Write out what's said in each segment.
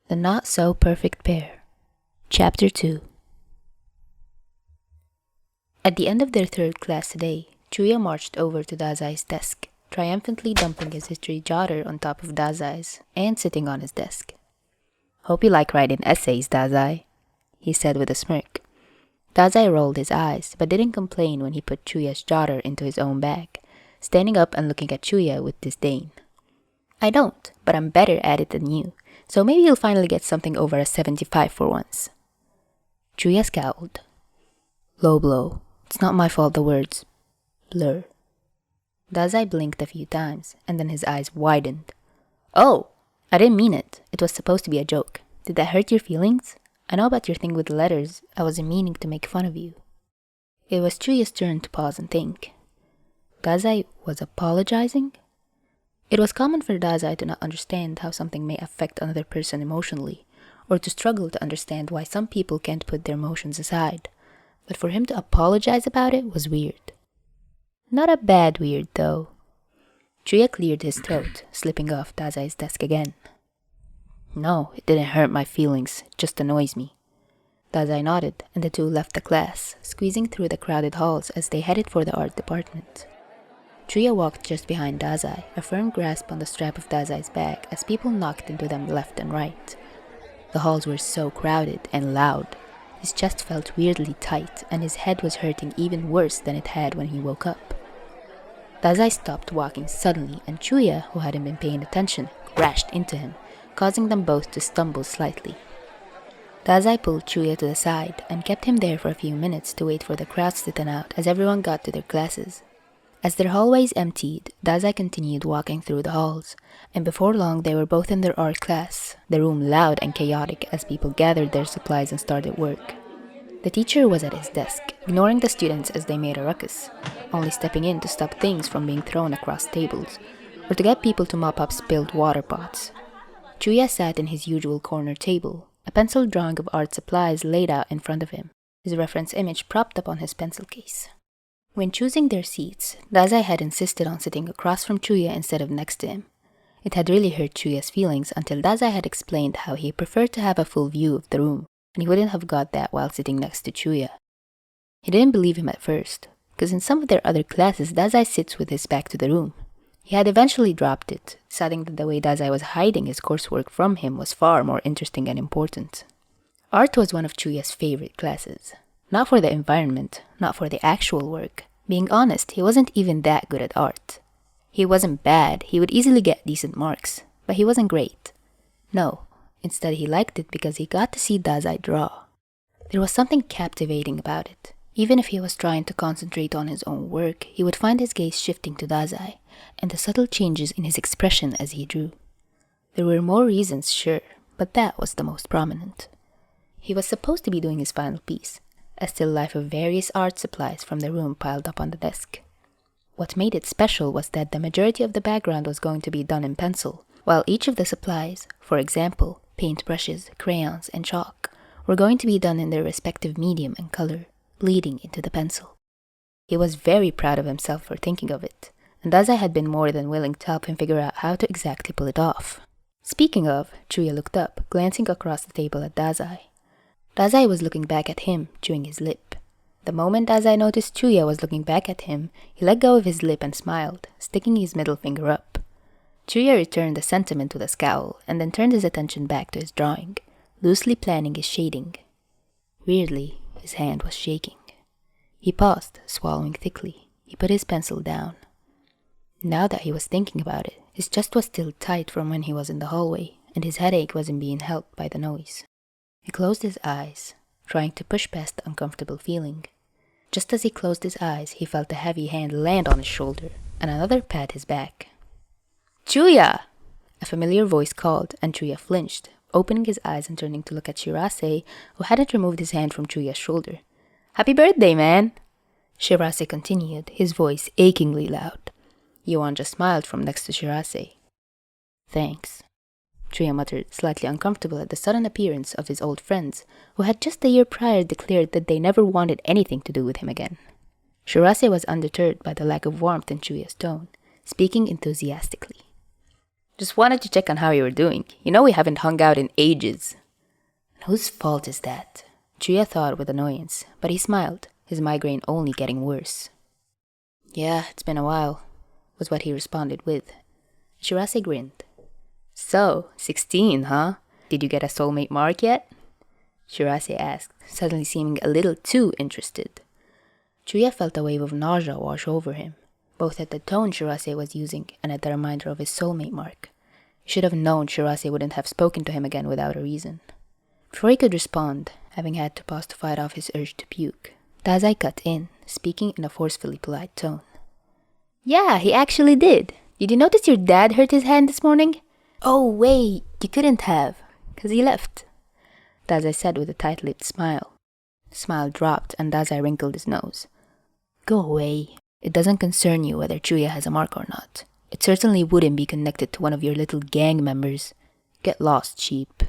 The Not So Perfect Pair. Chapter 2. At the end of their third class today, Chuuya marched over to Dazai's desk, triumphantly dumping his history jotter on top of Dazai's and sitting on his desk. "Hope you like writing essays, Dazai," he said with a smirk. Dazai rolled his eyes, but didn't complain when he put Chuuya's jotter into his own bag, standing up and looking at Chuuya with disdain. "I don't, but I'm better at it than you, so maybe you'll finally get something over a 75 for once." Chuuya scowled. Low blow. It's not my fault the words blur. Dazai blinked a few times, and then his eyes widened. "Oh, I didn't mean it. It was supposed to be a joke. Did that hurt your feelings? I know about your thing with the letters. I wasn't meaning to make fun of you." It was Chuuya's turn to pause and think. Dazai was apologizing? It was common for Dazai to not understand how something may affect another person emotionally, or to struggle to understand why some people can't put their emotions aside. But for him to apologize about it was weird. Not a bad weird, though. Chuuya cleared his throat, slipping off Dazai's desk again. "No, it didn't hurt my feelings, it just annoys me." Dazai nodded, and the two left the class, squeezing through the crowded halls as they headed for the art department. Chuuya walked just behind Dazai, a firm grasp on the strap of Dazai's bag as people knocked into them left and right. The halls were so crowded and loud. His chest felt weirdly tight, and his head was hurting even worse than it had when he woke up. Dazai stopped walking suddenly, and Chuuya, who hadn't been paying attention, crashed into him, causing them both to stumble slightly. Dazai pulled Chuuya to the side and kept him there for a few minutes to wait for the crowds to thin out as everyone got to their classes. As their hallways emptied, Dazai continued walking through the halls, and before long they were both in their art class, the room loud and chaotic as people gathered their supplies and started work. The teacher was at his desk, ignoring the students as they made a ruckus, only stepping in to stop things from being thrown across tables, or to get people to mop up spilled water pots. Chuuya sat in his usual corner table, a pencil drawing of art supplies laid out in front of him, his reference image propped up on his pencil case. When choosing their seats, Dazai had insisted on sitting across from Chuuya instead of next to him. It had really hurt Chuuya's feelings until Dazai had explained how he preferred to have a full view of the room, and he wouldn't have got that while sitting next to Chuuya. He didn't believe him at first, because in some of their other classes, Dazai sits with his back to the room. He had eventually dropped it, deciding that the way Dazai was hiding his coursework from him was far more interesting and important. Art was one of Chuuya's favorite classes. Not for the environment, not for the actual work. Being honest, he wasn't even that good at art. He wasn't bad, he would easily get decent marks, but he wasn't great. No, instead he liked it because he got to see Dazai draw. There was something captivating about it. Even if he was trying to concentrate on his own work, he would find his gaze shifting to Dazai, and the subtle changes in his expression as he drew. There were more reasons, sure, but that was the most prominent. He was supposed to be doing his final piece, a still life of various art supplies from the room piled up on the desk. What made it special was that the majority of the background was going to be done in pencil, while each of the supplies, for example, paintbrushes, crayons, and chalk, were going to be done in their respective medium and color, bleeding into the pencil. He was very proud of himself for thinking of it, and Dazai had been more than willing to help him figure out how to exactly pull it off. Speaking of, Chuuya looked up, glancing across the table at Dazai. Dazai was looking back at him, chewing his lip. The moment Dazai noticed Chuuya was looking back at him, he let go of his lip and smiled, sticking his middle finger up. Chuuya returned the sentiment with a scowl, and then turned his attention back to his drawing, loosely planning his shading. Weirdly, his hand was shaking. He paused, swallowing thickly. He put his pencil down. Now that he was thinking about it, his chest was still tight from when he was in the hallway, and his headache wasn't being helped by the noise. He closed his eyes, trying to push past the uncomfortable feeling. Just as he closed his eyes, he felt a heavy hand land on his shoulder, and another pat his back. "Chuuya!" A familiar voice called, and Chuuya flinched, opening his eyes and turning to look at Shirase, who hadn't removed his hand from Chuuya's shoulder. "Happy birthday, man!" Shirase continued, his voice achingly loud. Yuan just smiled from next to Shirase. "Thanks," Chuuya muttered, slightly uncomfortable at the sudden appearance of his old friends, who had just the year prior declared that they never wanted anything to do with him again. Shirase was undeterred by the lack of warmth in Chuuya's tone, speaking enthusiastically. Just wanted to check on how you were doing. You know we haven't hung out in ages. Whose fault is that? Chuuya thought with annoyance, but he smiled, his migraine only getting worse. Yeah, it's been a while, was what he responded with. Shirase grinned. So, 16, huh? Did you get a soulmate mark yet? Shirase asked, suddenly seeming a little too interested. Chuuya felt a wave of nausea wash over him, both at the tone Shirase was using and at the reminder of his soulmate mark. He should have known Shirase wouldn't have spoken to him again without a reason. Before he could respond, having had to pause to fight off his urge to puke, Dazai cut in, speaking in a forcefully polite tone. Yeah, he actually did. Did you notice your dad hurt his hand this morning? Oh, wait, you couldn't have, 'cause he left, Dazai said with a tight-lipped smile. The smile dropped and Dazai wrinkled his nose. Go away. It doesn't concern you whether Chuuya has a mark or not. It certainly wouldn't be connected to one of your little gang members. Get lost, sheep.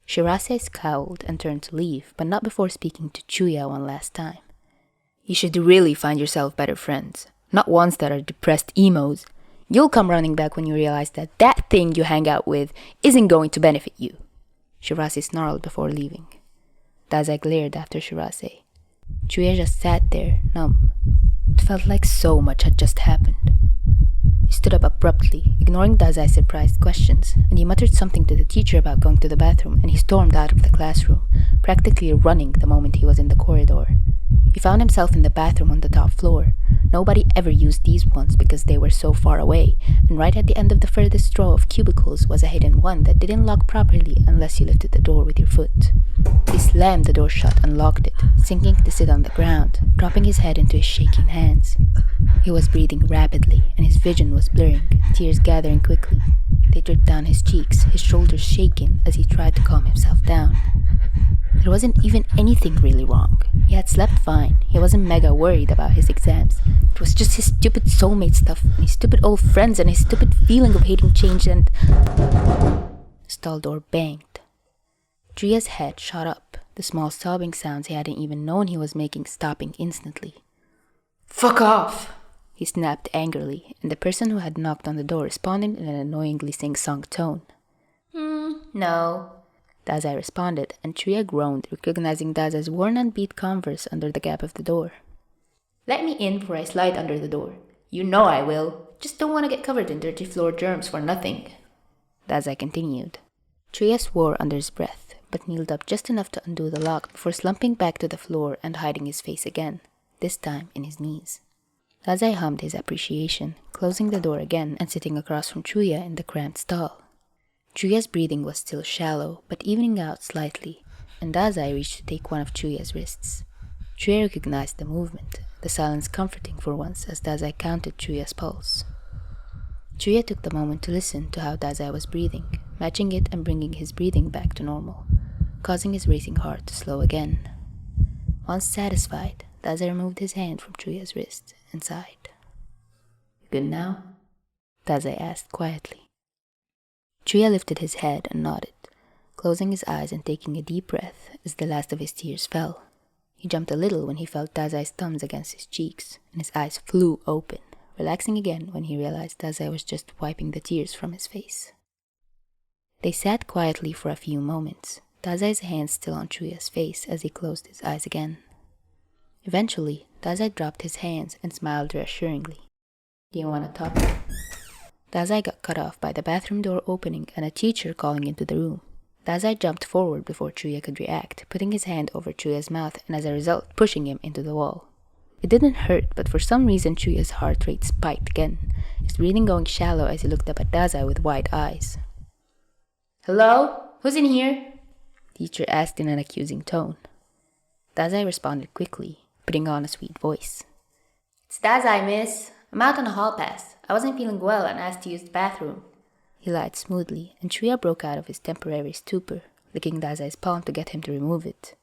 Shirase scowled and turned to leave, but not before speaking to Chuuya one last time. You should really find yourself better friends, not ones that are depressed emos. You'll come running back when you realize that that thing you hang out with isn't going to benefit you. Shirase snarled before leaving. Dazai glared after Shirase. Chuuya just sat there, numb. It felt like so much had just happened. He stood up abruptly, ignoring Dazai's surprised questions, and he muttered something to the teacher about going to the bathroom, and he stormed out of the classroom, practically running the moment he was in the corridor. He found himself in the bathroom on the top floor. Nobody ever used these ones because they were so far away, and right at the end of the furthest row of cubicles was a hidden one that didn't lock properly unless you lifted the door with your foot. He slammed the door shut and locked it, sinking to sit on the ground, dropping his head into his shaking hands. He was breathing rapidly, and his vision was blurring, tears gathering quickly. They dripped down his cheeks, his shoulders shaking as he tried to calm himself down. There wasn't even anything really wrong. He had slept fine. He wasn't mega worried about his exams. It was just his stupid soulmate stuff, and his stupid old friends, and his stupid feeling of hating change, and... The stall door banged. Chuuya's head shot up, the small sobbing sounds he hadn't even known he was making stopping instantly. Fuck off! He snapped angrily, and the person who had knocked on the door responded in an annoyingly sing-song tone. No, Dazai responded, and Chuuya groaned, recognizing Dazai's worn and beat Converse under the gap of the door. Let me in before I slide under the door. You know I will. Just don't want to get covered in dirty floor germs for nothing. Dazai continued. Chuuya swore under his breath, but kneeled up just enough to undo the lock before slumping back to the floor and hiding his face again, this time in his knees. Dazai hummed his appreciation, closing the door again and sitting across from Chuuya in the cramped stall. Chuuya's breathing was still shallow, but evening out slightly, and Dazai reached to take one of Chuuya's wrists. Chuuya recognized the movement, the silence comforting for once as Dazai counted Chuuya's pulse. Chuuya took the moment to listen to how Dazai was breathing, matching it and bringing his breathing back to normal, causing his racing heart to slow again. Once satisfied, Dazai removed his hand from Chuuya's wrist and sighed. Good now? Dazai asked quietly. Chuuya lifted his head and nodded, closing his eyes and taking a deep breath as the last of his tears fell. He jumped a little when he felt Dazai's thumbs against his cheeks, and his eyes flew open, relaxing again when he realized Dazai was just wiping the tears from his face. They sat quietly for a few moments, Dazai's hands still on Chuuya's face as he closed his eyes again. Eventually, Dazai dropped his hands and smiled reassuringly. Do you want to talk? Dazai got cut off by the bathroom door opening and a teacher calling into the room. Dazai jumped forward before Chuuya could react, putting his hand over Chuuya's mouth and as a result pushing him into the wall. It didn't hurt, but for some reason Chuuya's heart rate spiked again, his breathing going shallow as he looked up at Dazai with wide eyes. Hello? Who's in here? Teacher asked in an accusing tone. Dazai responded quickly, putting on a sweet voice. It's Dazai, miss. I'm out on a hall pass. I wasn't feeling well and asked to use the bathroom. He lied smoothly, and Chuuya broke out of his temporary stupor, licking Dazai's palm to get him to remove it.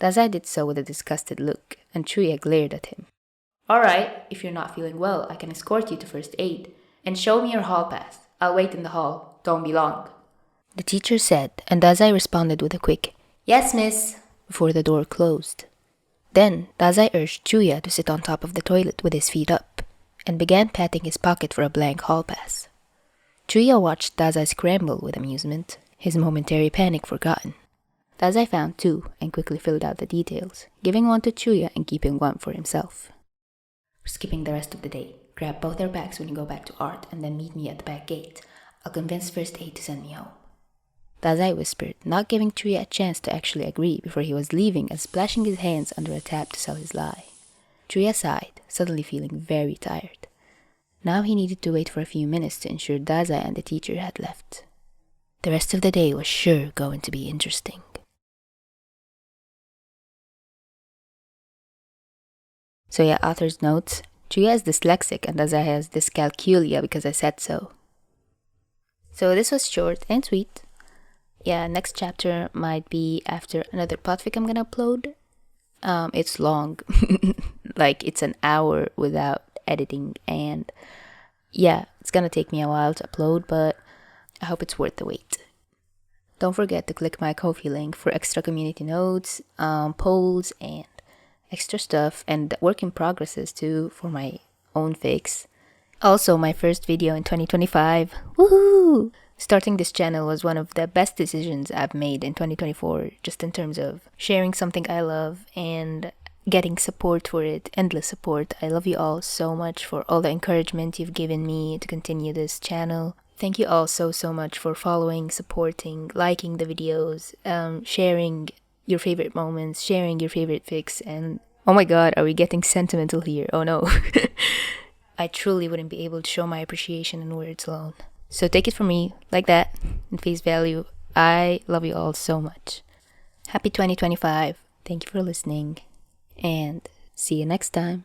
Dazai did so with a disgusted look, and Chuuya glared at him. Alright, if you're not feeling well, I can escort you to first aid. And show me your hall pass. I'll wait in the hall. Don't be long. The teacher said, and Dazai responded with a quick, Yes, miss, before the door closed. Then, Dazai urged Chuuya to sit on top of the toilet with his feet up, and began patting his pocket for a blank hall pass. Chuuya watched Dazai scramble with amusement, his momentary panic forgotten. Dazai found two and quickly filled out the details, giving one to Chuuya and keeping one for himself. We're skipping the rest of the day. Grab both our bags when you go back to art and then meet me at the back gate. I'll convince First Aid to send me home. Dazai whispered, not giving Chuuya a chance to actually agree before he was leaving and splashing his hands under a tap to sell his lie. Chuuya sighed, suddenly feeling very tired. Now he needed to wait for a few minutes to ensure Dazai and the teacher had left. The rest of the day was sure going to be interesting. So yeah, author's notes. Chuuya is dyslexic and Dazai has dyscalculia because I said so. So this was short and sweet. Yeah, next chapter might be after another podfic I'm gonna upload. It's long. Like it's an hour without editing, and yeah, it's gonna take me a while to upload, but I hope it's worth the wait. Don't forget to click my Ko-fi link for extra community notes, polls, and extra stuff, and work in progresses too for my own fics. Also, my first video in 2025. Woohoo! Starting this channel was one of the best decisions I've made in 2024, just in terms of sharing something I love and getting support for it, endless support. I love you all so much for all the encouragement you've given me to continue this channel. Thank you all so much for following, supporting, liking the videos, sharing your favorite moments, sharing your favorite fics, and oh my god, are we getting sentimental here? Oh no. I truly wouldn't be able to show my appreciation in words alone. So take it from me, like that, in face value. I love you all so much. Happy 2025. Thank you for listening, and see you next time.